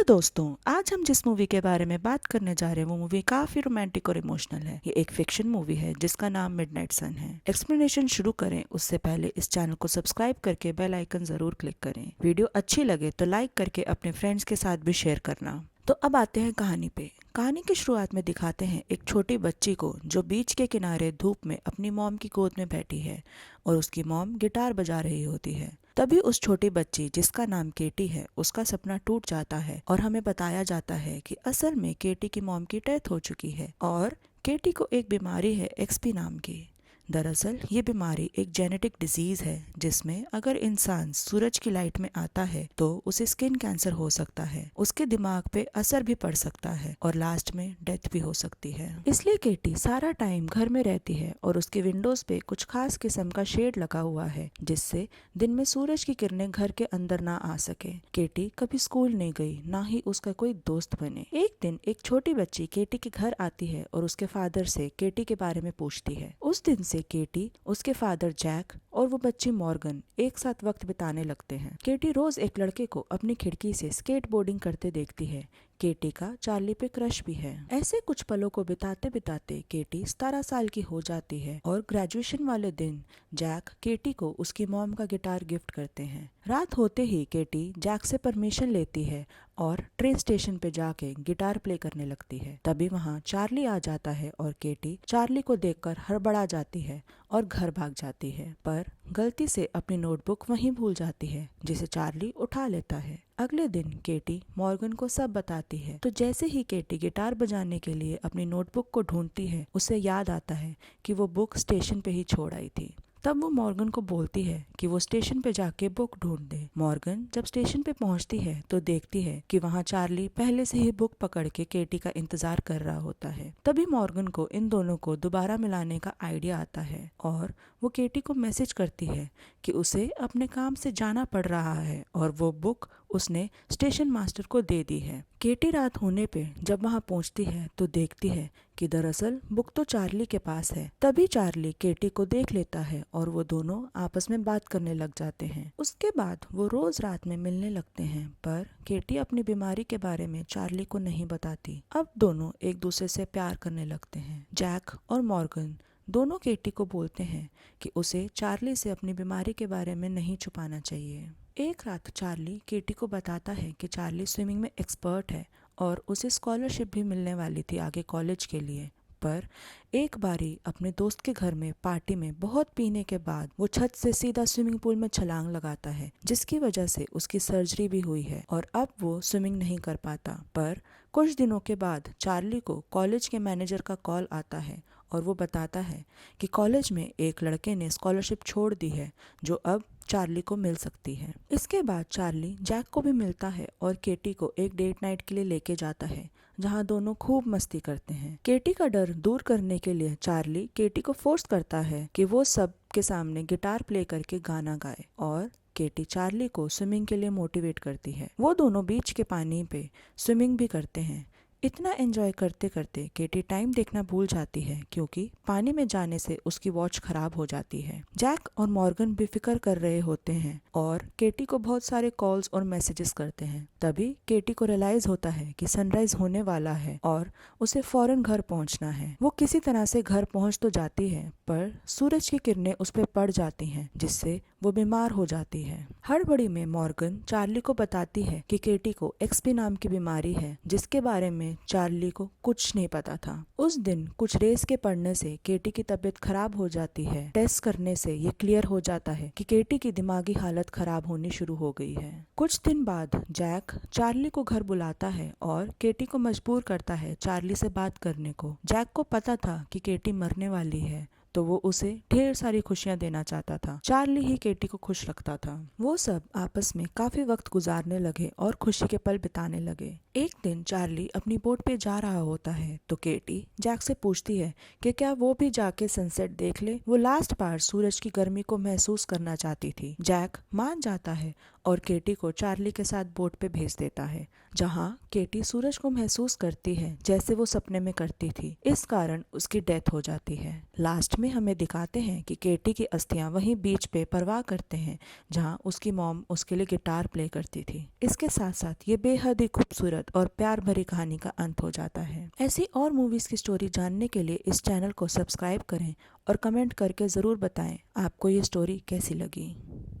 दोस्तों, आज हम जिस मूवी के बारे में बात करने जा रहे हैं वो मूवी काफी रोमांटिक और इमोशनल है। ये एक फिक्शन मूवी है जिसका नाम मिडनाइट सन है। एक्सप्लेनेशन शुरू करें उससे पहले इस चैनल को सब्सक्राइब करके बेल आइकन जरूर क्लिक करें। वीडियो अच्छी लगे तो लाइक करके अपने फ्रेंड्स के साथ भी शेयर करना। तो अब आते हैं कहानी पे। कहानी की शुरुआत में दिखाते हैं एक छोटी बच्ची को जो बीच के किनारे धूप में अपनी मॉम की गोद में बैठी है और उसकी मॉम गिटार बजा रही होती है। तभी उस छोटी बच्ची जिसका नाम केटी है उसका सपना टूट जाता है और हमें बताया जाता है कि असल में केटी की मॉम की डेथ हो चुकी है और केटी को एक बीमारी है एक्सपी नाम की। दरअसल ये बीमारी एक जेनेटिक डिजीज है जिसमें अगर इंसान सूरज की लाइट में आता है तो उसे स्किन कैंसर हो सकता है, उसके दिमाग पे असर भी पड़ सकता है और लास्ट में डेथ भी हो सकती है। इसलिए केटी सारा टाइम घर में रहती है और उसके विंडोज पे कुछ खास किस्म का शेड लगा हुआ है जिससे दिन में सूरज की किरणें घर के अंदर ना आ सके। केटी कभी स्कूल नहीं गई, ना ही उसका कोई दोस्त बने। एक दिन एक छोटी बच्ची केटी के घर आती है और उसके फादर से केटी के बारे में पूछती है। उस दिन से केटी, उसके फादर जैक और वो बच्ची मॉर्गन एक साथ वक्त बिताने लगते हैं। केटी रोज एक लड़के को अपनी खिड़की से स्केट बोर्डिंग करते देखती है। केटी का चार्ली पे क्रश भी है। ऐसे कुछ पलों को बिताते बिताते केटी 17 साल की हो जाती है और ग्रेजुएशन वाले दिन जैक केटी को उसकी मॉम का गिटार गिफ्ट करते हैं। रात होते ही केटी जैक से परमिशन लेती है और ट्रेन स्टेशन पे जाके गिटार प्ले करने लगती है। तभी वहाँ चार्ली आ जाता है और केटी चार्ली को देखकर हड़बड़ा जाती है और घर भाग जाती है, पर गलती से अपनी नोटबुक वहीं भूल जाती है जिसे चार्ली उठा लेता है। अगले दिन केटी मॉर्गन को सब बताती है, तो जैसे ही केटी गिटार बजाने के लिए अपनी नोटबुक को ढूंढती है उसे याद आता है कि वो बुक स्टेशन पे ही छोड़ आई थी। तब वो मॉर्गन को बोलती है कि वो स्टेशन पे जाके बुक ढूंढ दे। मॉर्गन जब स्टेशन पे पहुंचती है तो देखती है कि वहाँ चार्ली पहले से ही बुक पकड़ के केटी का इंतजार कर रहा होता है। तभी मॉर्गन को इन दोनों को दोबारा मिलाने का आइडिया आता है और वो केटी को मैसेज करती है कि उसे अपने काम से जाना पड़ रहा है और वो बुक उसने स्टेशन मास्टर को दे दी है। केटी रात होने पे जब वहाँ पहुँचती है तो देखती है कि दरअसल बुक तो चार्ली के पास है। तभी चार्ली केटी को देख लेता है और वो दोनों आपस में बात करने लग जाते हैं। उसके बाद वो रोज रात में मिलने लगते हैं, पर केटी अपनी बीमारी के बारे में चार्ली को नहीं बताती। अब दोनों एक दूसरे से प्यार करने लगते हैं। जैक और मॉर्गन दोनों केटी को बोलते हैं कि उसे चार्ली से अपनी बीमारी के बारे में नहीं छुपाना चाहिए। एक रात चार्ली केटी को बताता है कि चार्ली स्विमिंग में एक्सपर्ट है और उसे स्कॉलरशिप भी मिलने वाली थी आगे कॉलेज के लिए, पर एक बारी अपने दोस्त के घर में पार्टी में बहुत पीने के बाद वो छत से सीधा स्विमिंग पूल में छलांग लगाता है जिसकी वजह से उसकी सर्जरी भी हुई है और अब वो स्विमिंग नहीं कर पाता। पर कुछ दिनों के बाद चार्ली को कॉलेज के मैनेजर का कॉल आता है और वो बताता है कि कॉलेज में एक लड़के ने स्कॉलरशिप छोड़ दी है जो अब चार्ली को मिल सकती है। इसके बाद चार्ली जैक को भी मिलता है और केटी को एक डेट नाइट के लिए लेके जाता है जहाँ दोनों खूब मस्ती करते हैं। केटी का डर दूर करने के लिए चार्ली केटी को फोर्स करता है कि वो सब के सामने गिटार प्ले करके गाना गाए और केटी चार्ली को स्विमिंग के लिए मोटिवेट करती है। वो दोनों बीच के पानी पे स्विमिंग भी करते हैं। इतना एंजॉय करते करते केटी टाइम देखना भूल जाती है क्योंकि पानी में जाने से उसकी वॉच खराब हो जाती है। जैक और मॉर्गन बेफिक्र कर रहे होते हैं और केटी को बहुत सारे कॉल्स और मैसेजेस करते हैं। तभी केटी को रियलाइज होता है कि सनराइज होने वाला है और उसे फौरन घर पहुंचना है। वो किसी तरह से घर पहुंच तो जाती है पर सूरज की किरणें उस पर पड़ जाती हैं जिससे वो बीमार हो जाती है। हड़बड़ी में मॉर्गन चार्ली को बताती है कि केटी को एक्सपी नाम की बीमारी है जिसके बारे में चार्ली को कुछ नहीं पता था। उस दिन कुछ रेस के पड़ने से केटी की तबीयत खराब हो जाती है। टेस्ट करने से ये क्लियर हो जाता है कि केटी की दिमागी हालत खराब होनी शुरू हो गई है। कुछ दिन बाद जैक चार्ली को घर बुलाता है और केटी को मजबूर करता है चार्ली से बात करने को। जैक को पता था कि केटी मरने वाली है तो वो उसे ढेर सारी खुशियां देना चाहता था। चार्ली ही केटी को खुश रखता था। वो सब आपस में काफी वक्त गुजारने लगे और खुशी के पल बिताने लगे। एक दिन चार्ली अपनी बोट पे जा रहा होता है तो केटी जैक से पूछती है कि क्या वो भी जाके सनसेट देख ले। वो लास्ट बार सूरज की गर्मी को महसूस करना चाहती थी। जैक मान जाता है और केटी को चार्ली के साथ बोट पे भेज देता है जहाँ केटी सूरज को महसूस करती है जैसे वो सपने में करती थी। इस कारण उसकी डेथ हो जाती है। लास्ट इसमें हमें दिखाते हैं कि केटी की अस्थियां वहीं बीच पे परवाह करते हैं जहां उसकी मॉम उसके लिए गिटार प्ले करती थी। इसके साथ साथ ये बेहद ही खूबसूरत और प्यार भरी कहानी का अंत हो जाता है। ऐसी और मूवीज की स्टोरी जानने के लिए इस चैनल को सब्सक्राइब करें और कमेंट करके जरूर बताएं आपको ये स्टोरी कैसी लगी।